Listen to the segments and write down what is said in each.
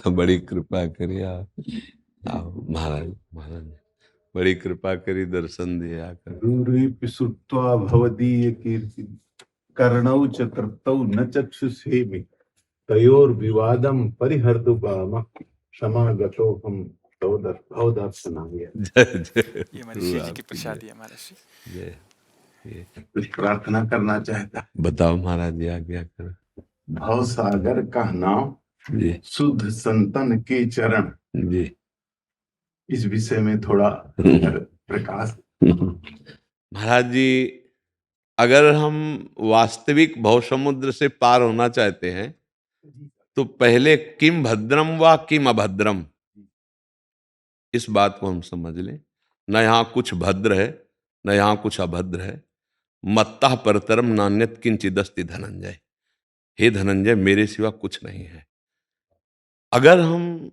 बड़ी कृपा करी आप। आओ महाराज, महाराज बड़ी कृपा करी, दर्शन दिए आकर। दूरी सुत्वा भवदीय कीर्ति कर्णौ च कर्तौ न चक्षुषेमि तयोर विवादम परिहर्तु काम क्षमागतो हम भव दर्शनाय। जय जय ये हमारे गुरु श्री जी की आपकी जय। प्रसादी है महाराज जी। जय। ये कुछ प्रार्थना करना चाहता। बताओ महाराज जी, आज्ञा करो। भव सागर का नाम जी शुद्ध संतन के चरण, जी। इस विषय में थोड़ा प्रकाश। महाराज जी, अगर हम वास्तविक भव समुद्र से पार होना चाहते हैं तो पहले किम भद्रम व किम अभद्रम, इस बात को हम समझ लें। न यहाँ कुछ भद्र है, न यहाँ कुछ अभद्र है। मत्तः परतरम नान्यत किंचिदस्ति धनंजय। हे धनंजय, मेरे सिवा कुछ नहीं है। अगर हम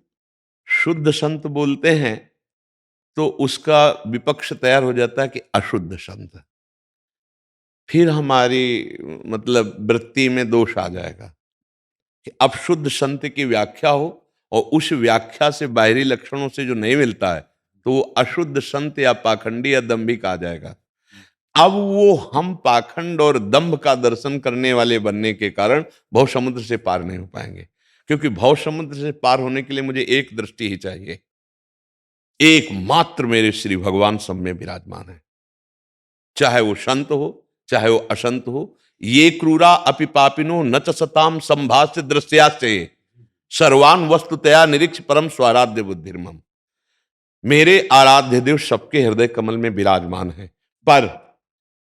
शुद्ध संत बोलते हैं तो उसका विपक्ष तैयार हो जाता है कि अशुद्ध संत। फिर हमारी मतलब वृत्ति में दोष आ जाएगा कि अब शुद्ध संत की व्याख्या हो और उस व्याख्या से बाहरी लक्षणों से जो नहीं मिलता है तो वो अशुद्ध संत या पाखंडी या दंभिक आ जाएगा। अब वो हम पाखंड और दंभ का दर्शन करने वाले बनने के कारण भव समुद्र से पार नहीं हो पाएंगे, क्योंकि भव समुद्र से पार होने के लिए मुझे एक दृष्टि ही चाहिए। एकमात्र मेरे श्री भगवान सब में विराजमान है, चाहे वो संत हो चाहे वो असंत हो। ये क्रूरा अपि पापिनो न च सताम संभाष्य दृश्यासे सर्वान वस्तुतया निरीक्ष परम स्वाराध्य बुद्धिर्मम। मेरे आराध्य देव सबके हृदय कमल में विराजमान है, पर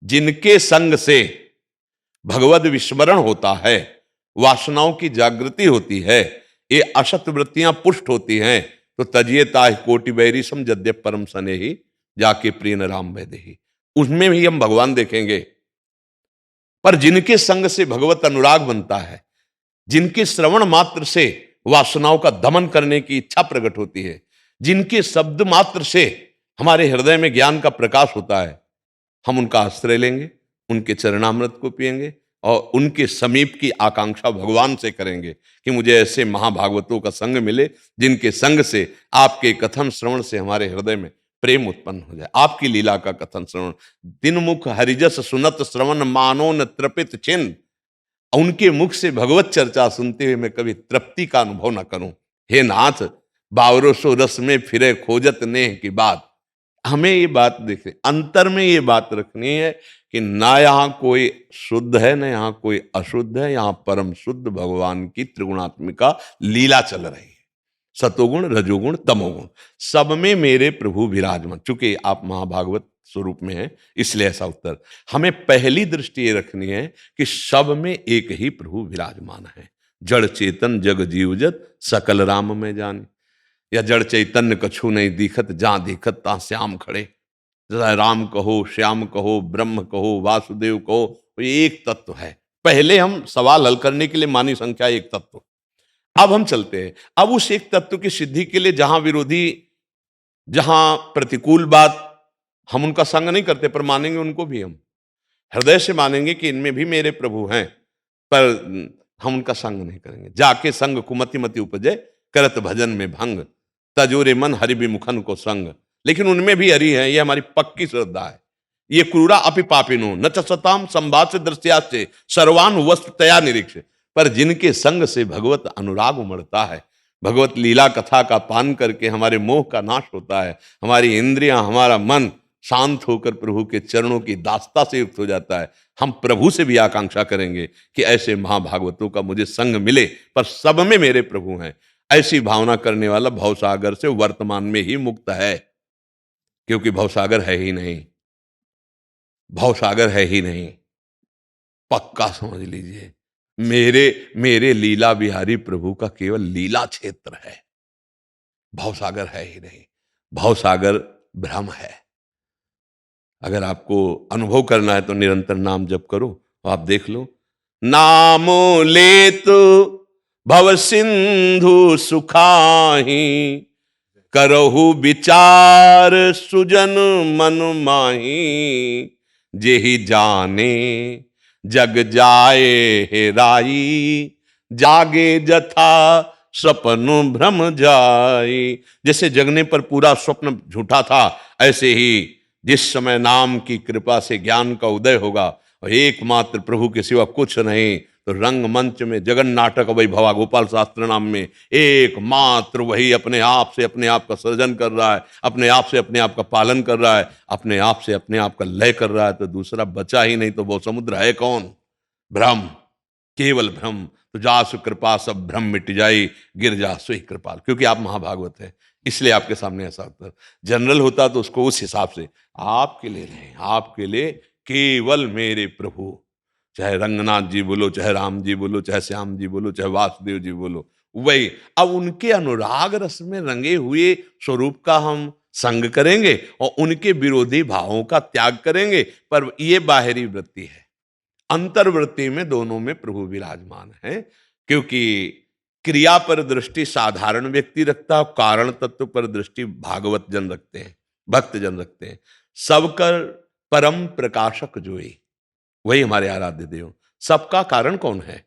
जिनके संग से भगवद विस्मरण होता है, वासनाओं की जागृति होती है, ये असत वृत्तियां पुष्ट होती हैं, तो तजिए ताह कोटि बैरी सम जद्य परम सने ही जाके प्रिय राम वैदेही, उसमें भी हम भगवान देखेंगे। पर जिनके संग से भगवत अनुराग बनता है, जिनके श्रवण मात्र से वासनाओं का दमन करने की इच्छा प्रकट होती है, जिनके शब्द मात्र से हमारे हृदय में ज्ञान का प्रकाश होता है, हम उनका आश्रय लेंगे, उनके चरणामृत को पिएंगे और उनके समीप की आकांक्षा भगवान से करेंगे कि मुझे ऐसे महाभागवतों का संग मिले जिनके संग से आपके कथन श्रवण से हमारे हृदय में प्रेम उत्पन्न हो जाए। आपकी लीला का कथन श्रवण, दिनमुख हरिजस सुनत श्रवण मानो न तृपित चिन्ह। उनके मुख से भगवत चर्चा सुनते हुए मैं कभी तृप्ति का अनुभव न करूं। हे नाथ, बावरो सो रस में फिरे खोजत नेह की बात। हमें ये बात देखे, अंतर में ये बात रखनी है कि ना यहाँ कोई शुद्ध है ना यहाँ कोई अशुद्ध है, यहाँ परम शुद्ध भगवान की त्रिगुणात्मिका लीला चल रही है। सतोगुण रजोगुण तमोगुण सब में मेरे प्रभु विराजमान। चूंकि आप महाभागवत स्वरूप में हैं इसलिए ऐसा उत्तर। हमें पहली दृष्टि ये रखनी है कि सब में एक ही प्रभु विराजमान है। जड़ चेतन जग जीवजत सकल राम में जाने, या जड़ चैतन्य कछु नहीं दिखत जहां दिखत ता श्याम खड़े। जैसा राम कहो, श्याम कहो, ब्रह्म कहो, वासुदेव कहो, तो ये एक तत्व है। पहले हम सवाल हल करने के लिए मानी संख्या एक तत्व। अब हम चलते हैं, अब उस एक तत्व की सिद्धि के लिए जहां विरोधी, जहां प्रतिकूल बात, हम उनका संग नहीं करते पर मानेंगे उनको भी। हम हृदय से मानेंगे कि इनमें भी मेरे प्रभु हैं, पर हम उनका संग नहीं करेंगे। जाके संग कुमति मति उपजे करत भजन में भंग, तजोरे मन हरि विमुखन को संग। लेकिन उनमें भी हरि है, ये हमारी पक्की श्रद्धा है। ये क्रूरा अपि पापिनो न च सताम संभाष दृश्यासे सर्वान वस्तुतया निरीक्ष। पर जिनके संग से भगवत अनुराग उमड़ता है, भगवत लीला कथा का पान करके हमारे मोह का नाश होता है, हमारी इंद्रियां हमारा मन शांत होकर प्रभु के चरणों की दास्ता से युक्त हो जाता है, हम प्रभु से भी आकांक्षा करेंगे कि ऐसे महाभागवतों का मुझे संग मिले, पर सब में मेरे प्रभु हैं। ऐसी भावना करने वाला भवसागर से वर्तमान में ही मुक्त है, क्योंकि भवसागर है ही नहीं, भवसागर है ही नहीं। पक्का समझ लीजिए, मेरे मेरे लीला बिहारी प्रभु का केवल लीला क्षेत्र है, भवसागर है ही नहीं। भवसागर भ्रम है। अगर आपको अनुभव करना है तो निरंतर नाम जप करो, आप देख लो। नामो ले तो भव सिंधु सुखाही, करहु विचार सुजन मन माही। जेहि जाने जग जाए हे राई, जागे जथा सपनु भ्रम जाई। जैसे जगने पर पूरा स्वप्न झूठा था, ऐसे ही जिस समय नाम की कृपा से ज्ञान का उदय होगा और एकमात्र प्रभु के सिवा कुछ नहीं, तो रंगमंच में जगन नाटक वैभवा गोपाल शास्त्र नाम में एकमात्र वही अपने आप से अपने आप का सृजन कर रहा है, अपने आप से अपने आप का पालन कर रहा है, अपने आप से अपने आप का लय कर रहा है। तो दूसरा बचा ही नहीं, तो वो समुद्र है कौन? भ्रम, केवल भ्रम। तो जासु कृपा सब भ्रम मिट जाई, गिर जा सोई कृपाल। क्योंकि आप महाभागवत है, इसलिए आपके सामने ऐसा उत्तर। जनरल होता तो उसको उस हिसाब से आपके लिए नहीं, आपके लिए केवल मेरे प्रभु, चाहे रंगनाथ जी बोलो, चाहे राम जी बोलो, चाहे श्याम जी बोलो, चाहे वासुदेव जी बोलो, वही। अब उनके अनुराग रस में रंगे हुए स्वरूप का हम संग करेंगे और उनके विरोधी भावों का त्याग करेंगे, पर ये बाहरी वृत्ति है। अंतर्वृत्ति में दोनों में प्रभु विराजमान है। क्योंकि क्रिया पर दृष्टि साधारण व्यक्ति रखता है, कारण तत्व पर दृष्टि भागवत जन रखते हैं, भक्त जन रखते हैं। सबकर परम प्रकाशक जोई, वही हमारे आराध्य देव। सबका कारण कौन है?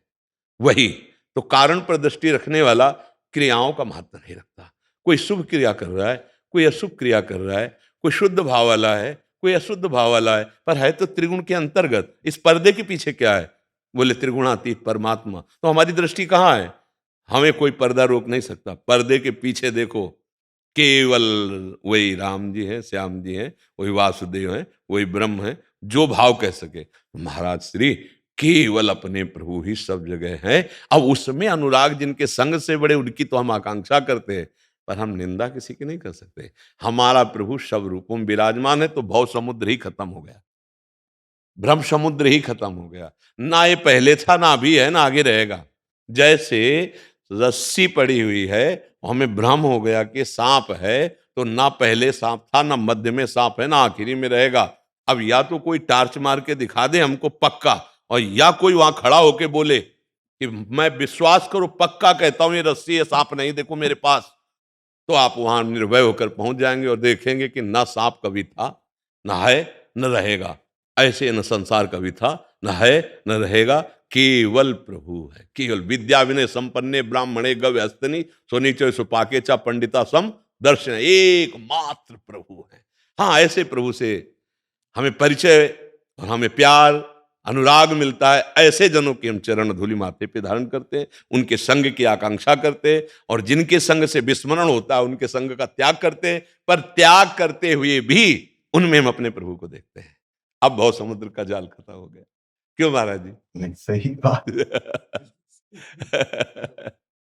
वही। तो कारण पर दृष्टि रखने वाला क्रियाओं का महत्व नहीं रखता। कोई शुभ क्रिया कर रहा है, कोई अशुभ क्रिया कर रहा है, कोई शुद्ध भाव वाला है, कोई अशुद्ध भाव वाला है, पर है तो त्रिगुण के अंतर्गत। इस पर्दे के पीछे क्या है? बोले त्रिगुणातीत परमात्मा। तो हमारी दृष्टि कहाँ है? हमें कोई पर्दा रोक नहीं सकता। पर्दे के पीछे देखो, केवल वही राम जी हैं, श्याम जी हैं, वही वासुदेव हैं, वही ब्रह्म है, जो भाव कह सके। महाराज श्री केवल अपने प्रभु ही सब जगह हैं। अब उसमें अनुराग जिनके संग से बड़े, उनकी तो हम आकांक्षा करते हैं, पर हम निंदा किसी की नहीं कर सकते। हमारा प्रभु सब रूपों में विराजमान है, तो भव समुद्र ही खत्म हो गया, भ्रम समुद्र ही खत्म हो गया। ना ये पहले था, ना अभी है, ना आगे रहेगा। जैसे रस्सी पड़ी हुई है, हमें भ्रम हो गया कि सांप है, तो ना पहले सांप था, ना मध्य में सांप है, ना आखिरी में रहेगा। अब या तो कोई टार्च मार के दिखा दे हमको पक्का, और या कोई वहां खड़ा होके बोले कि मैं विश्वास करो पक्का कहता हूं ये रस्सी है, सांप नहीं, देखो मेरे पास। तो आप वहां निर्भय होकर पहुंच जाएंगे और देखेंगे कि ना सांप कभी था, ना है, न रहेगा। ऐसे न संसार कभी था, न है, न रहेगा, केवल प्रभु है। केवल विद्या विनय संपन्ने ब्राह्मणे गव्य हस्तनी सोनीचय सुपाके चा पंडिता सम दर्शन, एकमात्र प्रभु है। हाँ, ऐसे प्रभु से हमें परिचय और हमें प्यार अनुराग मिलता है। ऐसे जनों की हम चरण धूलि माथे पे धारण करते हैं, उनके संग की आकांक्षा करते हैं, और जिनके संग से विस्मरण होता है उनके संग का त्याग करते हैं। पर त्याग करते हुए भी उनमें हम अपने प्रभु को देखते हैं। अब भव समुद्र का जाल खत्म हो गया। क्यों महाराज जी? नहीं, सही बात।